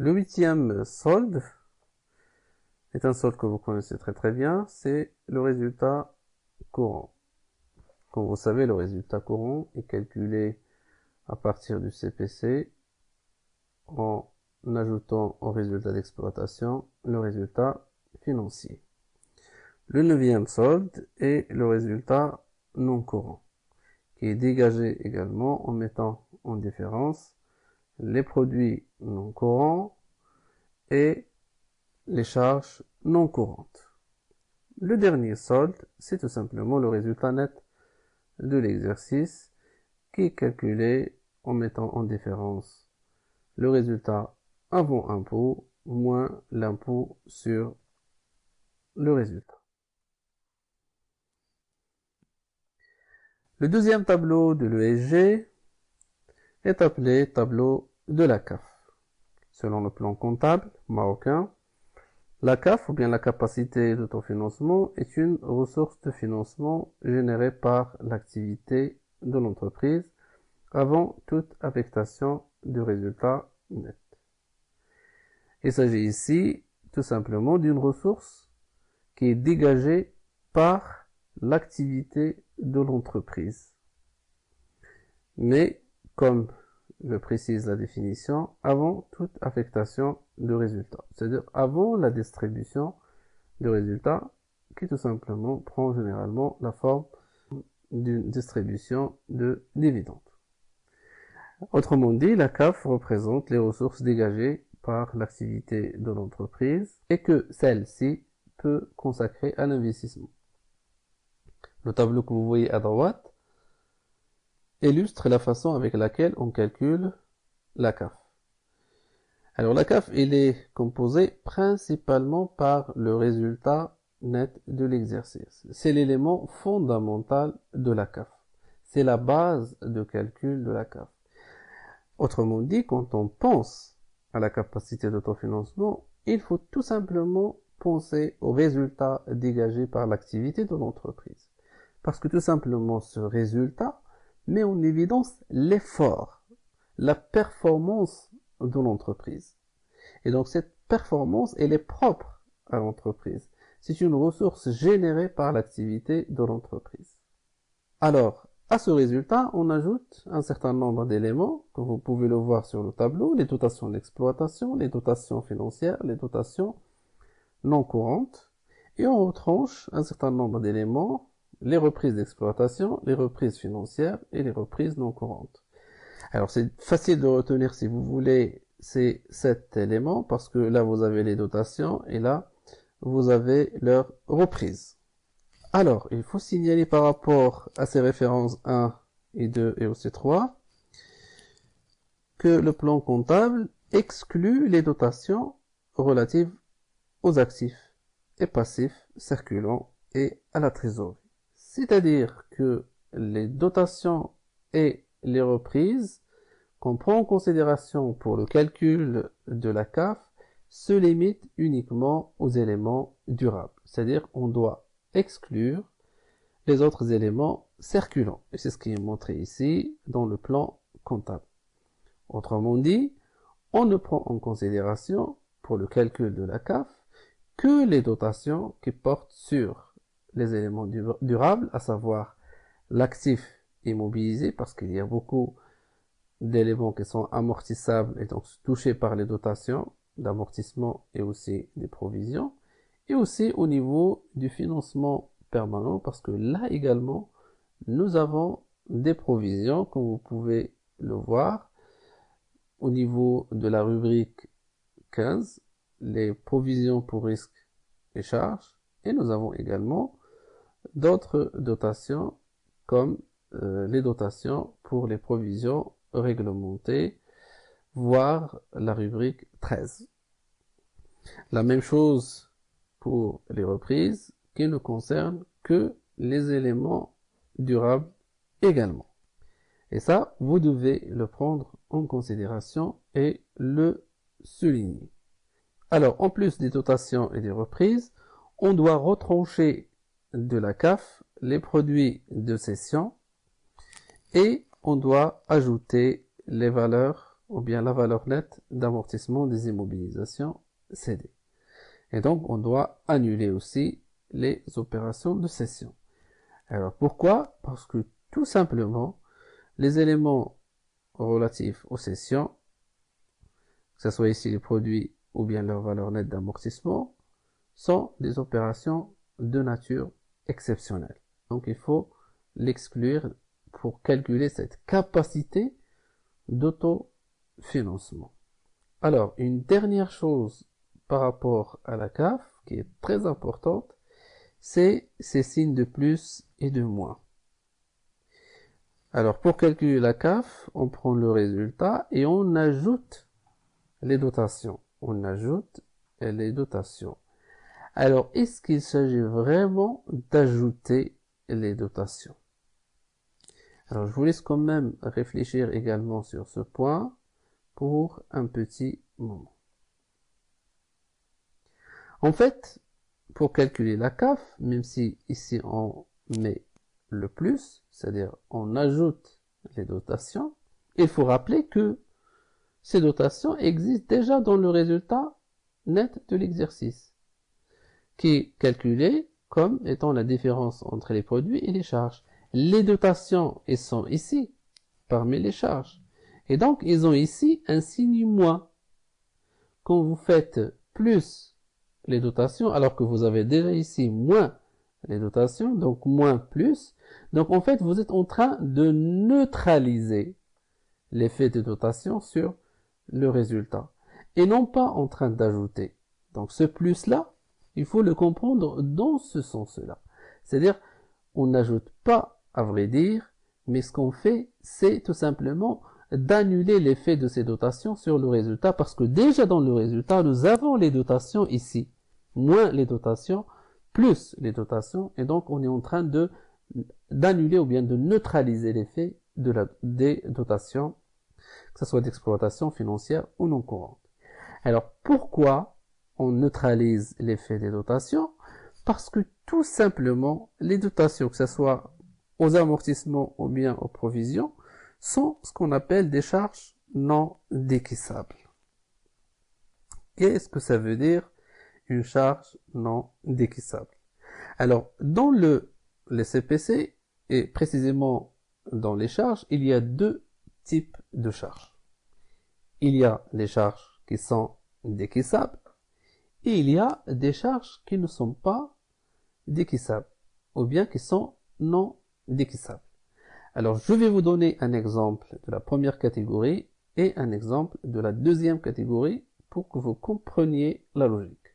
Le huitième solde est un solde que vous connaissez très très bien, c'est le résultat courant. Comme vous savez, le résultat courant est calculé à partir du CPC en ajoutant au résultat d'exploitation le résultat financier. Le neuvième solde est le résultat non courant, qui est dégagé également en mettant en différence les produits non courants et les charges non courantes. Le dernier solde, c'est tout simplement le résultat net de l'exercice qui est calculé en mettant en différence le résultat avant impôt moins l'impôt sur le résultat. Le deuxième tableau de l'ESG est appelé tableau de la CAF. Selon le plan comptable marocain, la CAF, ou bien la capacité d'autofinancement, est une ressource de financement générée par l'activité de l'entreprise avant toute affectation du résultat net. Il s'agit ici tout simplement d'une ressource qui est dégagée par l'activité de l'entreprise. Mais, comme le précise la définition, avant toute affectation de résultat, c'est-à-dire avant la distribution de résultat qui tout simplement prend généralement la forme d'une distribution de dividendes. Autrement dit, la CAF représente les ressources dégagées par l'activité de l'entreprise et que celle-ci peut consacrer à l'investissement. Le tableau que vous voyez à droite illustre la façon avec laquelle on calcule la CAF. Alors la CAF, elle est composée principalement par le résultat net de l'exercice. C'est l'élément fondamental de la CAF. C'est la base de calcul de la CAF. Autrement dit, quand on pense à la capacité d'autofinancement, il faut tout simplement penser au résultat dégagé par l'activité de l'entreprise. Parce que tout simplement, ce résultat met en évidence l'effort, la performance de l'entreprise. Et donc cette performance, elle est propre à l'entreprise. C'est une ressource générée par l'activité de l'entreprise. Alors, à ce résultat, on ajoute un certain nombre d'éléments, que vous pouvez le voir sur le tableau, les dotations d'exploitation, les dotations financières, les dotations non courantes, et on retranche un certain nombre d'éléments, les reprises d'exploitation, les reprises financières et les reprises non courantes. Alors c'est facile de retenir si vous voulez ces 7 éléments, parce que là vous avez les dotations et là vous avez leurs reprises. Alors, il faut signaler par rapport à ces références 1 et 2 et aussi 3 que le plan comptable exclut les dotations relatives aux actifs et passifs circulants et à la trésorerie. C'est-à-dire que les dotations et les reprises qu'on prend en considération pour le calcul de la CAF se limitent uniquement aux éléments durables. C'est-à-dire qu'on doit exclure les autres éléments circulants. Et c'est ce qui est montré ici dans le plan comptable. Autrement dit, on ne prend en considération pour le calcul de la CAF que les dotations qui portent sur les éléments durables, à savoir l'actif immobilisé, parce qu'il y a beaucoup d'éléments qui sont amortissables et donc touchés par les dotations d'amortissement et aussi des provisions, et aussi au niveau du financement permanent, parce que là également, nous avons des provisions, comme vous pouvez le voir, au niveau de la rubrique 15, les provisions pour risques et charges, et nous avons également d'autres dotations, comme les dotations pour les provisions réglementées, voire la rubrique 13. La même chose pour les reprises qui ne concernent que les éléments durables également. Et ça, vous devez le prendre en considération et le souligner. Alors, en plus des dotations et des reprises, on doit retrancher de la CAF les produits de cession et on doit ajouter les valeurs ou bien la valeur nette d'amortissement des immobilisations cédées. Et donc, on doit annuler aussi les opérations de cession. Alors, pourquoi? Parce que tout simplement, les éléments relatifs aux cessions, que ce soit ici les produits ou bien leur valeur nette d'amortissement, sont des opérations de nature exceptionnelle. Donc, il faut l'exclure pour calculer cette capacité d'autofinancement. Alors, une dernière chose par rapport à la CAF, qui est très importante, c'est ces signes de plus et de moins. Alors, pour calculer la CAF, on prend le résultat et on ajoute les dotations. On ajoute les dotations. Alors, est-ce qu'il s'agit vraiment d'ajouter les dotations? Alors, je vous laisse quand même réfléchir également sur ce point pour un petit moment. En fait, pour calculer la CAF, même si ici on met le plus, c'est-à-dire on ajoute les dotations, il faut rappeler que ces dotations existent déjà dans le résultat net de l'exercice, qui est calculé comme étant la différence entre les produits et les charges. Les dotations, elles sont ici, parmi les charges. Et donc, ils ont ici un signe moins. Quand vous faites plus les dotations, alors que vous avez déjà ici moins les dotations, donc moins plus, donc en fait, vous êtes en train de neutraliser l'effet de dotation sur le résultat, et non pas en train d'ajouter. Donc ce plus-là, il faut le comprendre dans ce sens-là. C'est-à-dire, on n'ajoute pas, à vrai dire, mais ce qu'on fait, c'est tout simplement d'annuler l'effet de ces dotations sur le résultat, parce que déjà dans le résultat, nous avons les dotations ici, moins les dotations, plus les dotations, et donc on est en train d'annuler ou bien de neutraliser l'effet des dotations, que ce soit d'exploitation financière ou non courante. Alors pourquoi on neutralise l'effet des dotations? Parce que tout simplement, les dotations, que ce soit aux amortissements ou bien aux provisions, sont ce qu'on appelle des charges non décaissables. Qu'est-ce que ça veut dire une charge non décaissable? Alors, dans les CPC, et précisément dans les charges, il y a deux types de charges. Il y a les charges qui sont décaissables et il y a des charges qui ne sont pas décaissables ou bien qui sont non décaissables. Alors, je vais vous donner un exemple de la première catégorie et un exemple de la deuxième catégorie pour que vous compreniez la logique.